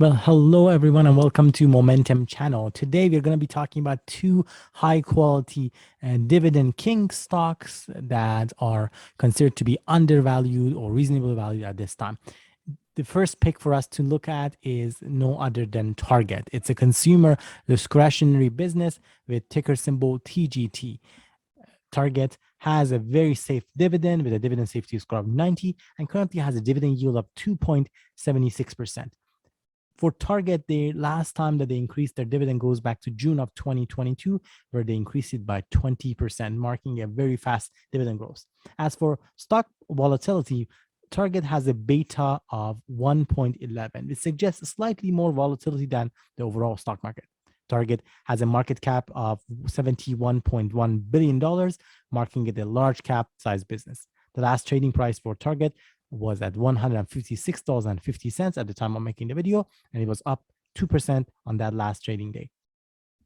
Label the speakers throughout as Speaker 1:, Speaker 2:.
Speaker 1: Well, hello everyone, and welcome to Momentum Channel. Today we're going to be talking about two high quality Dividend King stocks that are considered to be undervalued or reasonably valued at this time. The first pick for us to look at is no other than Target. It's a consumer discretionary business with ticker symbol TGT. Target has a very safe dividend with a dividend safety score of 90 and currently has a dividend yield of 2.76%. For Target, the last time that they increased their dividend goes back to June of 2022, where they increased it by 20%, marking a very fast dividend growth. As for stock volatility, Target has a beta of 1.11. It suggests slightly more volatility than the overall stock market. Target has a market cap of $71.1 billion, marking it a large cap size business. The last trading price for Target was at $156.50 at the time of making the video, and it was up 2% on that last trading day.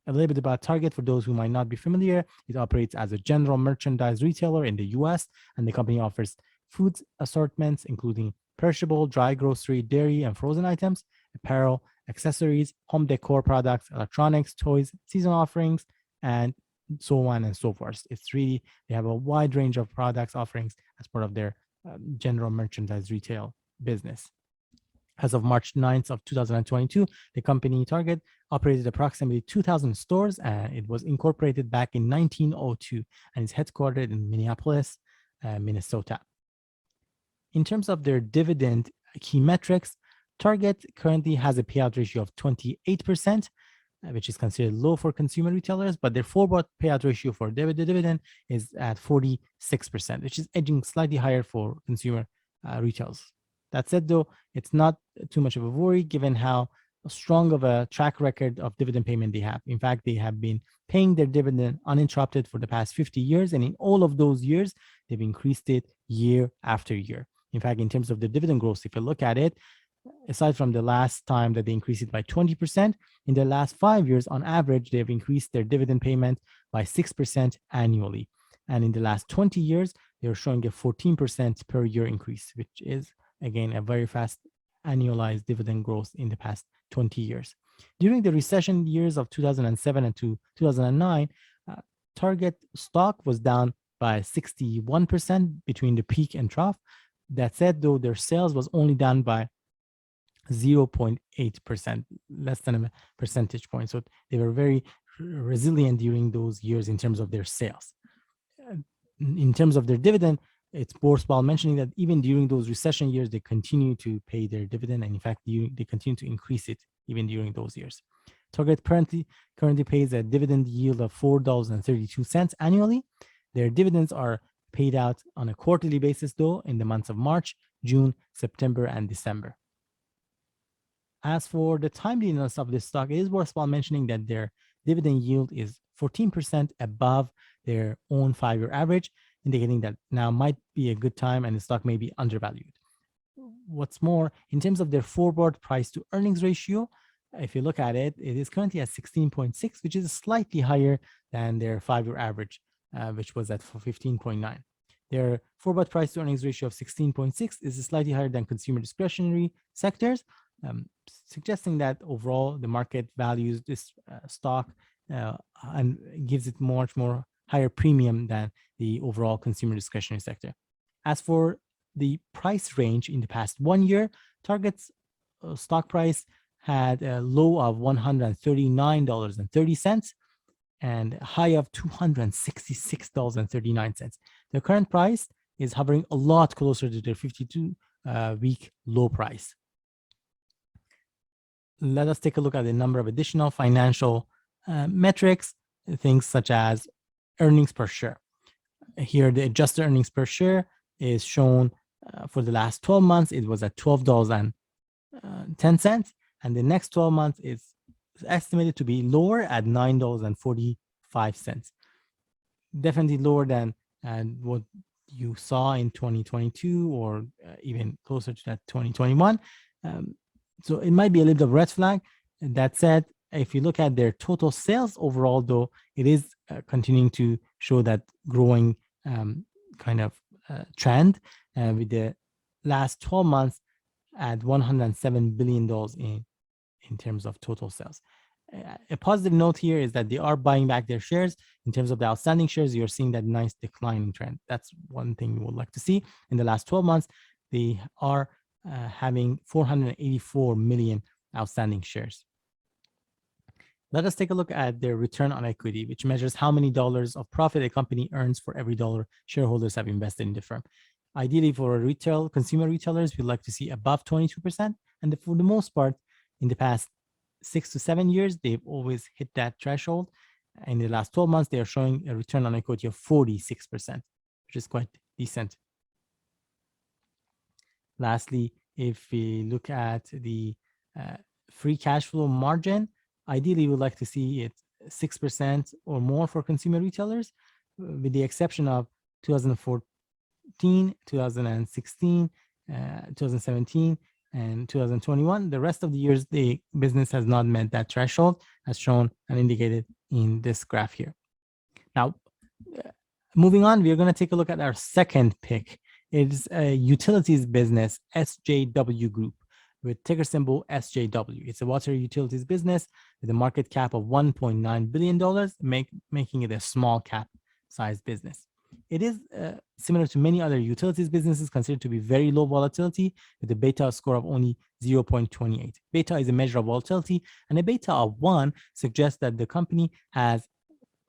Speaker 1: A little bit about Target for those who might not be familiar. It operates as a general merchandise retailer in the US, and the company offers food assortments, including perishable, dry grocery, dairy, and frozen items, apparel, accessories, home decor products, electronics, toys, seasonal offerings, and so on and so forth. They have a wide range of products offerings as part of their general merchandise retail business. As of March 9th of 2022, the company Target operated approximately 2,000 stores, and it was incorporated back in 1902 and is headquartered in Minneapolis, Minnesota. In terms of their dividend key metrics, Target currently has a payout ratio of 28%, which is considered low for consumer retailers, but their forward payout ratio for dividend is at 46%, which is edging slightly higher for consumer retailers. That said, though, it's not too much of a worry given how strong of a track record of dividend payment they have. In fact, they have been paying their dividend uninterrupted for the past 50 years, and in all of those years, they've increased it year after year. In fact, in terms of the dividend growth, if you look at it, aside from the last time that they increased it by 20%, in the last 5 years, on average, they've increased their dividend payment by 6% annually. And in the last 20 years, they're showing a 14% per year increase, which is, again, a very fast annualized dividend growth in the past 20 years. During the recession years of 2007 and 2009, Target stock was down by 61% between the peak and trough. That said, though, their sales was only down by 0.8%, less than a percentage point. So they were very resilient during those years in terms of their sales. In terms of their dividend, it's worthwhile mentioning that even during those recession years, they continue to pay their dividend. And in fact, they continue to increase it even during those years. Target currently pays a dividend yield of $4.32 annually. Their dividends are paid out on a quarterly basis, though, in the months of March, June, September, and December. As for the timeliness of this stock, it is worthwhile mentioning that their dividend yield is 14% above their own 5-year average, indicating that now might be a good time and the stock may be undervalued. What's more, in terms of their forward price to earnings ratio, if you look at it, it is currently at 16.6, which is slightly higher than their 5-year average, which was at 15.9. Their forward price to earnings ratio of 16.6 is slightly higher than consumer discretionary sectors, suggesting that overall the market values this stock and gives it much more higher premium than the overall consumer discretionary sector. As for the price range in the past 1 year, Target's stock price had a low of $139.30 and a high of $266.39. The current price is hovering a lot closer to their 52-week low price. Let us take a look at a number of additional financial metrics, things such as earnings per share. Here, the adjusted earnings per share is shown for the last 12 months. It was at $12.10, and the next 12 months is estimated to be lower at $9.45. Definitely lower than what you saw in 2022 or even closer to that 2021. So it might be a little bit of red flag. That said, if you look at their total sales overall, though, it is continuing to show that growing trend with the last 12 months at $107 billion in in terms of total sales. A positive note here is that they are buying back their shares. In terms of the outstanding shares, you're seeing that nice declining trend. That's one thing we would like to see. In the last 12 months, they are having 484 million outstanding shares. Let us take a look at their return on equity, which measures how many dollars of profit a company earns for every dollar shareholders have invested in the firm. Ideally, for consumer retailers, we'd like to see above 22%. And for the most part, in the past 6 to 7 years, they've always hit that threshold. In the last 12 months, they are showing a return on equity of 46%, which is quite decent. Lastly, if we look at the free cash flow margin, ideally, we would like to see it 6% or more for consumer retailers, with the exception of 2014, 2016, 2017, and 2021. The rest of the years, the business has not met that threshold, as shown and indicated in this graph here. Now, moving on, we are going to take a look at our second pick. It's a utilities business, SJW Group, with ticker symbol SJW. It's a water utilities business with a market cap of $1.9 billion, making it a small cap size business. It is similar to many other utilities businesses, considered to be very low volatility, with a beta score of only 0.28. Beta is a measure of volatility, and a beta of 1 suggests that the company has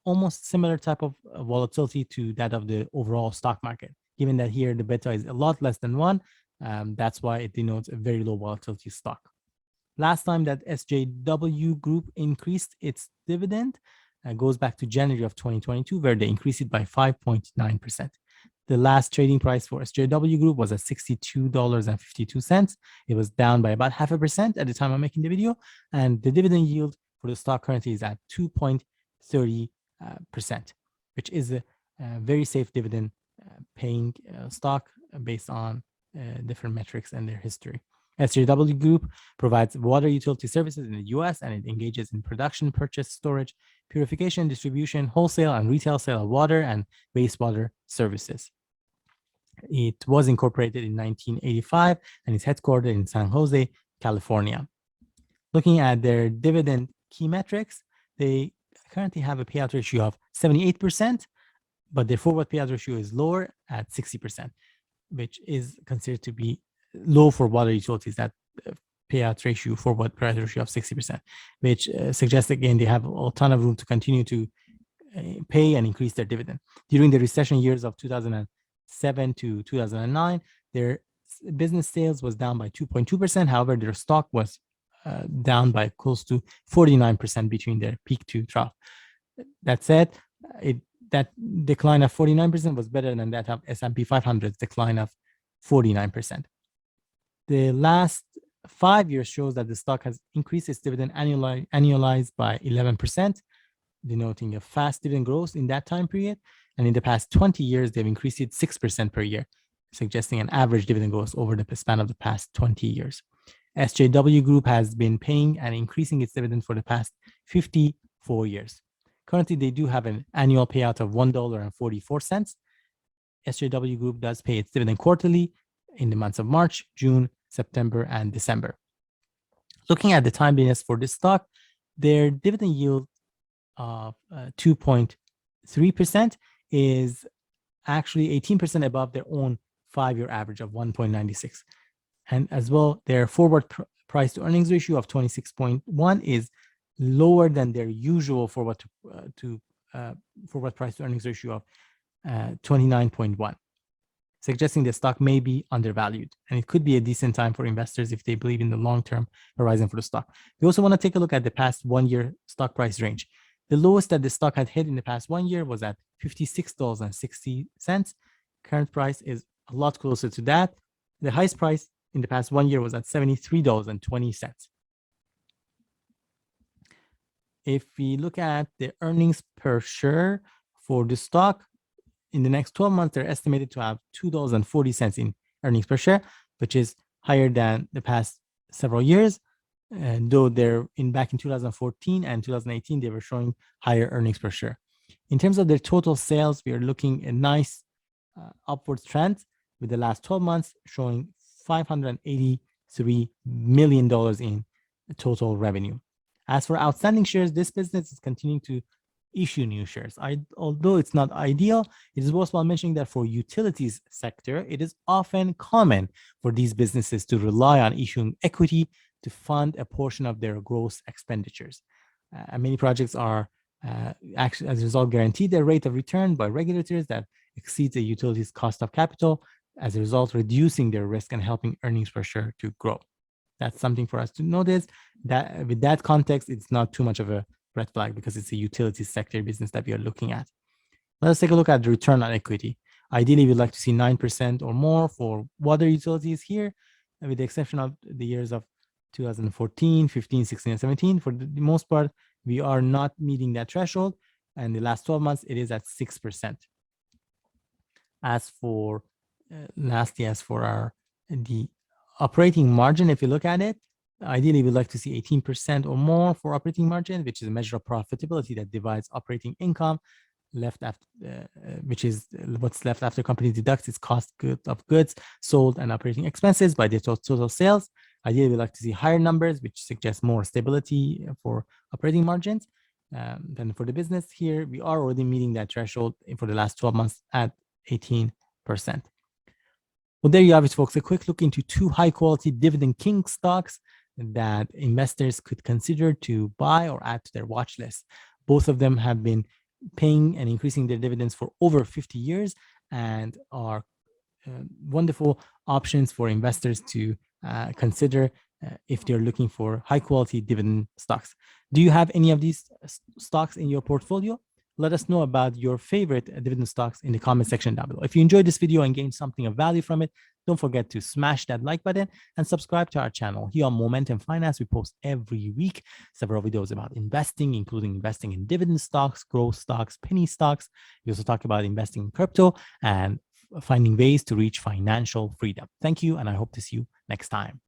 Speaker 1: almost similar type of volatility to that of the overall stock market. Given that here the beta is a lot less than 1, that's why it denotes a very low volatility stock. Last time that SJW Group increased its dividend goes back to January of 2022, where they increased it by 5.9%. The last trading price for SJW Group was at $62.52. It was down by about 0.5% at the time of making the video, and the dividend yield for the stock currently is at 2.30%, which is a very safe dividend paying stock based on different metrics and their history. SJW Group provides water utility services in the US, and it engages in production, purchase, storage, purification, distribution, wholesale, and retail sale of water and wastewater services. It was incorporated in 1985 and is headquartered in San Jose, California. Looking at their dividend key metrics, they currently have a payout ratio of 78%, but their forward payout ratio is lower at 60%, which is considered to be low for water utilities, that payout ratio, forward payout ratio of 60%, which suggests, again, they have a ton of room to continue to pay and increase their dividend. During the recession years of 2007 to 2009, their business sales was down by 2.2%. However, their stock was down by close to 49% between their peak to trough. That said, that decline of 49% was better than that of S&P 500's decline of 49%. The last 5 years shows that the stock has increased its dividend annualized by 11%, denoting a fast dividend growth in that time period. And in the past 20 years, they've increased it 6% per year, suggesting an average dividend growth over the span of the past 20 years. SJW Group has been paying and increasing its dividend for the past 54 years. Currently, they do have an annual payout of $1.44. SJW Group does pay its dividend quarterly in the months of March, June, September, and December. Looking at the timeliness for this stock, their dividend yield of 2.3% is actually 18% above their own 5-year average of 1.96. And as well, their forward price to earnings ratio of 26.1 is lower than their usual forward price to earnings ratio of 29.1, suggesting the stock may be undervalued. And it could be a decent time for investors if they believe in the long-term horizon for the stock. We also want to take a look at the past 1-year stock price range. The lowest that the stock had hit in the past 1 year was at $56.60. Current price is a lot closer to that. The highest price in the past 1 year was at $73.20. If we look at the earnings per share for the stock, in the next 12 months, they're estimated to have $2.40 in earnings per share, which is higher than the past several years. And though back in 2014 and 2018, they were showing higher earnings per share. In terms of their total sales, we are looking at a nice upward trend, with the last 12 months showing $583 million in total revenue. As for outstanding shares, this business is continuing to issue new shares. Although it's not ideal, it is worthwhile mentioning that for utilities sector, it is often common for these businesses to rely on issuing equity to fund a portion of their gross expenditures. Many projects are actually, as a result, guaranteed a rate of return by regulators that exceeds a utility's cost of capital, as a result, reducing their risk and helping earnings per share to grow. That's something for us to notice. That with that context, it's not too much of a red flag because it's a utility sector business that we are looking at. Let's take a look at the return on equity. Ideally, we'd like to see 9% or more for water utilities here, with the exception of the years of 2014, 15, 16, and 17. For the most part, we are not meeting that threshold. And the last 12 months, it is at 6%. As for lastly, as for the operating margin, if you look at it, ideally we'd like to see 18% or more for operating margin, which is a measure of profitability that divides operating income left after, which is what's left after company deducts its cost of goods sold and operating expenses by the total sales. Ideally, we'd like to see higher numbers, which suggests more stability for operating margins. Then for the business here, we are already meeting that threshold for the last 12 months at 18%. Well, there you have it, folks. A quick look into two high-quality Dividend King stocks that investors could consider to buy or add to their watch list. Both of them have been paying and increasing their dividends for over 50 years and are wonderful options for investors to consider if they're looking for high-quality dividend stocks. Do you have any of these stocks in your portfolio? Let us know about your favorite dividend stocks in the comment section down below. If you enjoyed this video and gained something of value from it, don't forget to smash that like button and subscribe to our channel. Here on Momentum Finance, we post every week several videos about investing, including investing in dividend stocks, growth stocks, penny stocks. We also talk about investing in crypto and finding ways to reach financial freedom. Thank you, and I hope to see you next time.